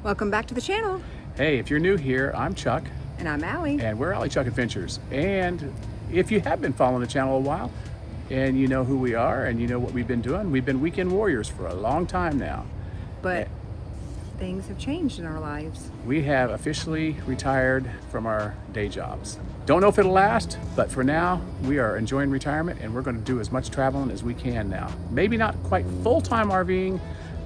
Welcome back to the channel. Hey, if you're new here, I'm Chuck. And I'm Alli. And we're AlliChuck Adventures. And if you have been following the channel a while, and you know who we are, and you know what we've been weekend warriors for a long time now. But things have changed in our lives. We have officially retired from our day jobs. Don't know if it'll last, but for now, we are enjoying retirement, and we're going to do as much traveling as we can now. Maybe not quite full-time RVing,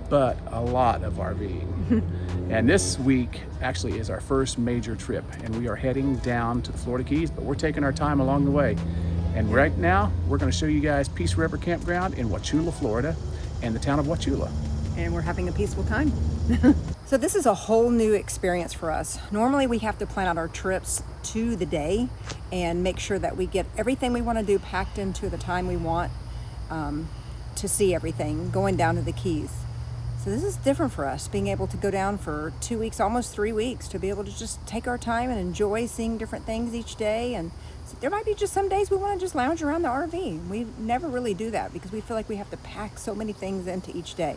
but a lot of RVing. And this week actually is our first major trip, and we are heading down to the Florida Keys, but we're taking our time along the way. And right now, we're going to show you guys Peace River Campground in Wauchula, Florida, and the town of Wauchula. And we're having a peaceful time. So this is a whole new experience for us. Normally we have to plan out our trips to the day and make sure that we get everything we want to do packed into the time we want to see everything going down to the Keys. So this is different for us, being able to go down for 2 weeks, almost 3 weeks, to be able to just take our time and enjoy seeing different things each day. And so there might be just some days we want to just lounge around the RV. We never really do that because we feel like we have to pack so many things into each day.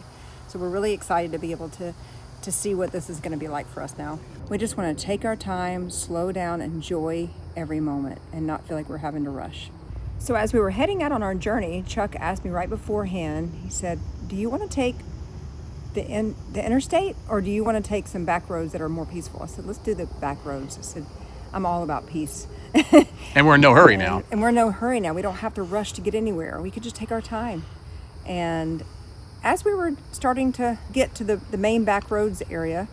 So we're really excited to be able to see what this is going to be like for us now. We just want to take our time, slow down, enjoy every moment, and not feel like we're having to rush. So as we were heading out on our journey, Chuck asked me right beforehand, he said, do you want to take the interstate, or do you want to take some back roads that are more peaceful? I said, let's do the back roads. I said, I'm all about peace. And we're in no hurry now. And we're in no hurry now. We don't have to rush to get anywhere. We could just take our time. And as we were starting to get to the main back roads area,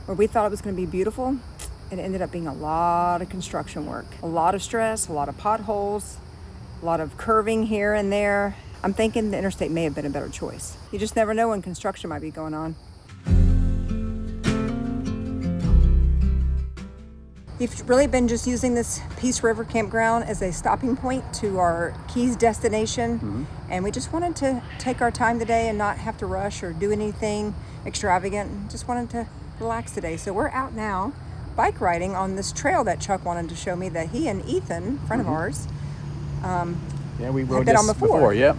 where we thought it was going to be beautiful, it ended up being a lot of construction work, a lot of stress, a lot of potholes, a lot of curving here and there. I'm thinking the interstate may have been a better choice. You just never know when construction might be going on. We've really been just using this Peace River Campground as a stopping point to our Keys destination. And we just wanted to take our time today and not have to rush or do anything extravagant. Just wanted to relax today. So we're out now bike riding on this trail that Chuck wanted to show me, that he and Ethan, a friend of ours, yeah, we rode this before. Yeah,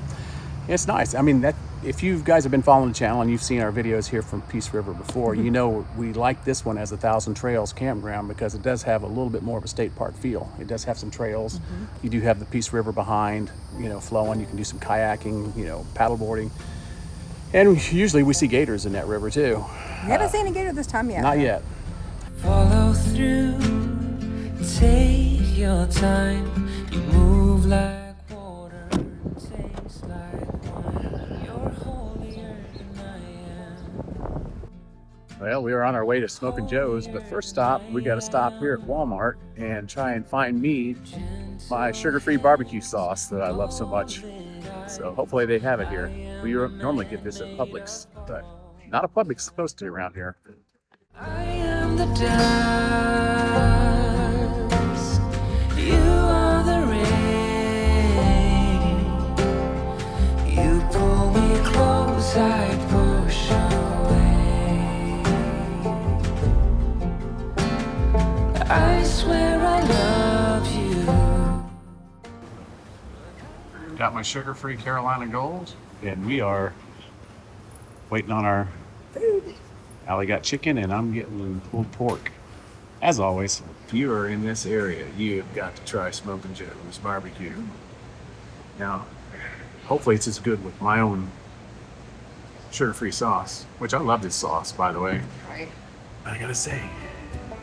it's nice. I mean, that if you guys have been following the channel and you've seen our videos here from Peace River before, you know we like this one as a 1,000 Trails campground because it does have a little bit more of a state park feel. It does have some trails. You do have the Peace River behind, you know, flowing. You can do some kayaking, you know, paddleboarding. And usually we see gators in that river too. We haven't seen a gator this time yet. Not yet. Follow through, take your time. You move like water, taste like wine. You're holier than I am. Well, we are on our way to Smokin Joe's, but first stop, we got to stop here at Walmart and try and find me my sugar-free barbecue sauce that I love so much. So hopefully they have it here. We normally get this at Publix, but not a Publix close to around here. I am the dance, you are the rain. You pull me close, I push away. I swear I love you. Got my sugar-free Carolina Gold, and we are waiting on our food. Alli got chicken, and I'm getting pulled pork. As always, if you are in this area, you have got to try Smokin Joe's barbecue. Now, hopefully it's as good with my own sugar-free sauce, which I love this sauce, by the way. Right. I gotta say,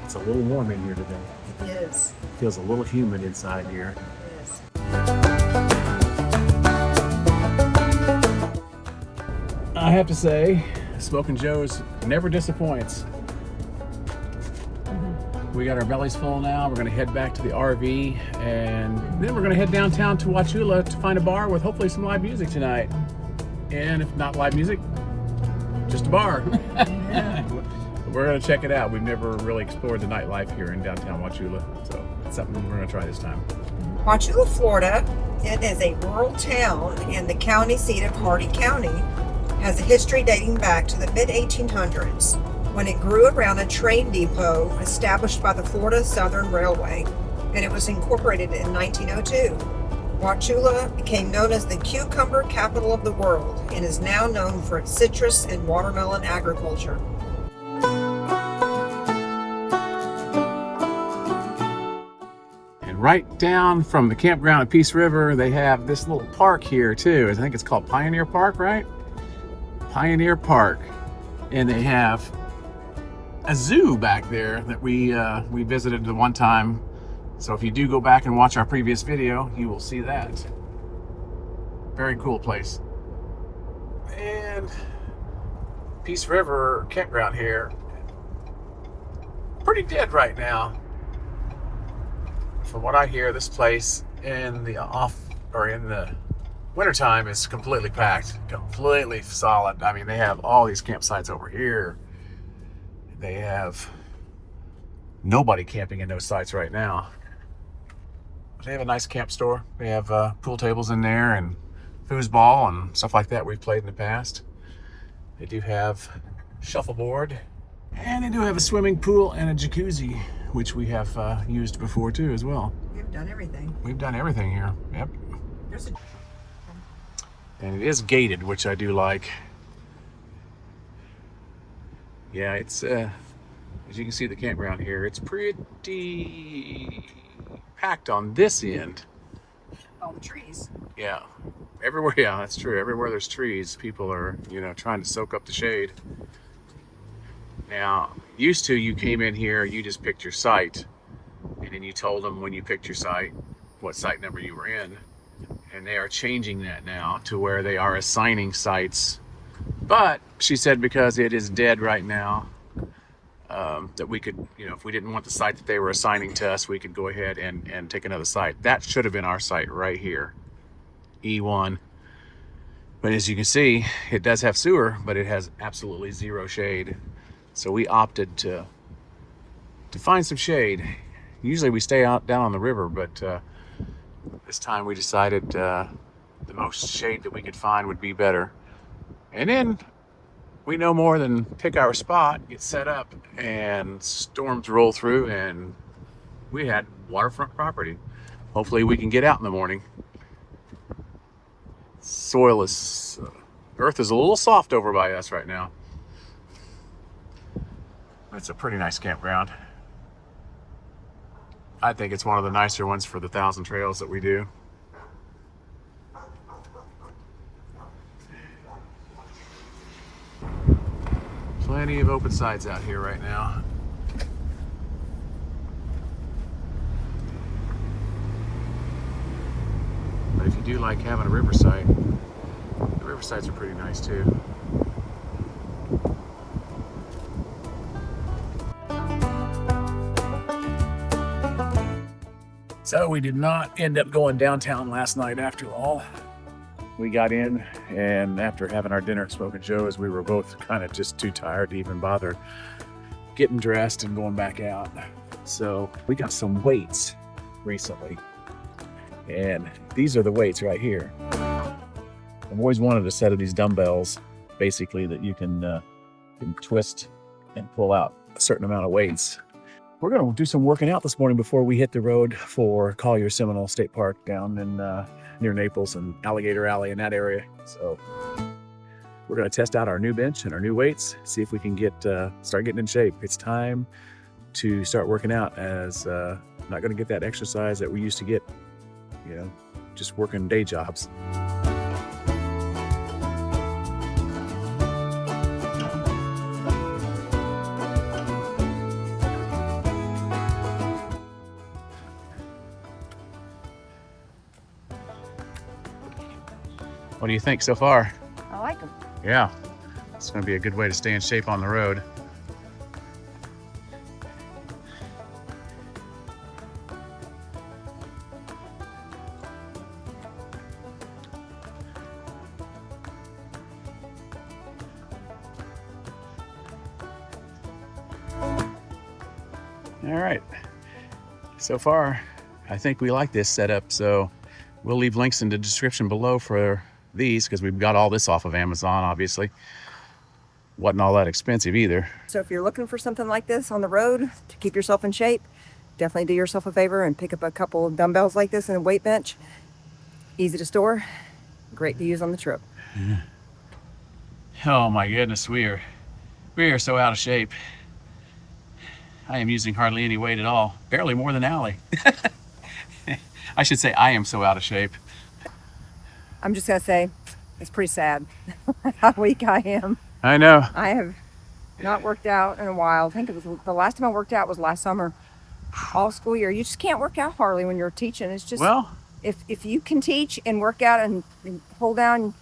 it's a little warm in here today. It is. It feels a little humid inside here. It is. I have to say, Smokin Joe's never disappoints. We got our bellies full now. We're gonna head back to the RV, and then we're gonna head downtown to Wauchula to find a bar with hopefully some live music tonight. And if not live music, just a bar. We're gonna check it out. We've never really explored the nightlife here in downtown Wauchula, so it's something we're gonna try this time. Wauchula, Florida, it is a rural town in the county seat of Hardee County. Has a history dating back to the mid-1800s. when it grew around a train depot established by the Florida Southern Railway, and it was incorporated in 1902. Wauchula became known as the cucumber capital of the world and is now known for its citrus and watermelon agriculture. And right down from the campground at Peace River, they have this little park here too. I think it's called Pioneer Park, right? Pioneer Park. And they have a zoo back there that we visited the one time. So if you do go back and watch our previous video, you will see that. Very cool place. And Peace River Campground here, pretty dead right now. From what I hear, this place in the wintertime is completely packed, completely solid. I mean, they have all these campsites over here. They have nobody camping in those sites right now. They have a nice camp store. They have pool tables in there and foosball and stuff like that we've played in the past. They do have shuffleboard, and they do have a swimming pool and a jacuzzi, which we have used before too as well. We've done everything. We've done everything here. Yep. There's a... And it is gated, which I do like. Yeah, it's as you can see the campground here, it's pretty packed on this end. All the trees. Yeah, everywhere. Yeah, that's true. Everywhere there's trees, people are, trying to soak up the shade. Now, used to, you came in here, you just picked your site, and then you told them when you picked your site what site number you were in. And they are changing that now to where they are assigning sites. But she said because it is dead right now, that we could, if we didn't want the site that they were assigning to us, we could go ahead and take another site. That should have been our site right here, E1. But as you can see, it does have sewer, but it has absolutely zero shade. So we opted to find some shade. Usually we stay out down on the river, but this time we decided the most shade that we could find would be better. And then we no more than pick our spot, get set up, and storms roll through, and we had waterfront property. Hopefully we can get out in the morning. Earth is a little soft over by us right now. It's a pretty nice campground. I think it's one of the nicer ones for the 1,000 trails that we do. Plenty of open sites out here right now. But if you do like having a river site, the river sites are pretty nice too. So we did not end up going downtown last night after all. We got in, and after having our dinner at Smokin Joe's, we were both kind of just too tired to even bother getting dressed and going back out. So we got some weights recently, and these are the weights right here. I've always wanted a set of these dumbbells, basically, that you can twist and pull out a certain amount of weights. We're going to do some working out this morning before we hit the road for Collier Seminole State Park down in near Naples and Alligator Alley in that area. So we're going to test out our new bench and our new weights, see if we can start getting in shape. It's time to start working out, as not going to get that exercise that we used to get, just working day jobs. What do you think so far? I like them. Yeah, it's going to be a good way to stay in shape on the road. All right, so far I think we like this setup, so we'll leave links in the description below for these, because we've got all this off of Amazon, obviously. wasn't all that expensive either. So if you're looking for something like this on the road to keep yourself in shape, definitely do yourself a favor and pick up a couple of dumbbells like this and a weight bench. Easy to store, great to use on the trip. Oh my goodness, we are so out of shape. I am using hardly any weight at all, barely more than Alli. I should say I am so out of shape. I'm just gonna say, it's pretty sad how weak I am. I know. I have not worked out in a while. I think it was the last time I worked out was last summer, all school year. You just can't work out hardly when you're teaching. It's just, Well, if you can teach and work out and hold down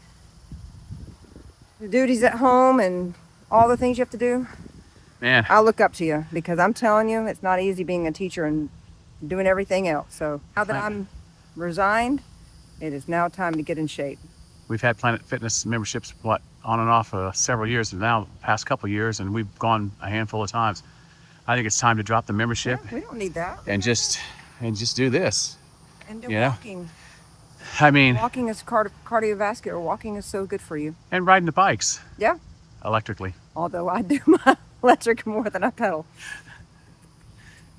the duties at home and all the things you have to do, man, I'll look up to you, because I'm telling you, it's not easy being a teacher and doing everything else. So now that I'm resigned, it is now time to get in shape. we've had Planet Fitness memberships, on and off several years, and now past couple years, and we've gone a handful of times. I think it's time to drop the membership Yeah, we don't need that. and just do this. And do Yeah. walking. I mean, Walking is cardiovascular. Walking is so good for you. and riding the bikes Yeah. electrically. Although I do my electric more than I pedal.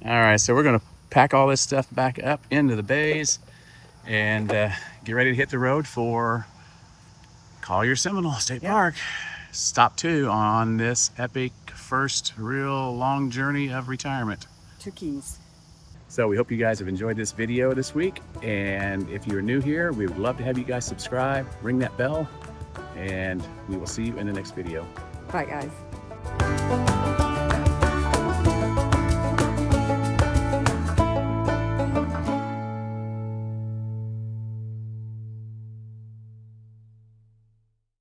All right, so we're gonna pack all this stuff back up into the bays and get ready to hit the road for Collier Seminole State Park. Stop 2 on this epic first real long journey of retirement. 2 keys. So we hope you guys have enjoyed this video this week, and if you're new here, we would love to have you guys subscribe, ring that bell, and we will see you in the next video. Bye, guys.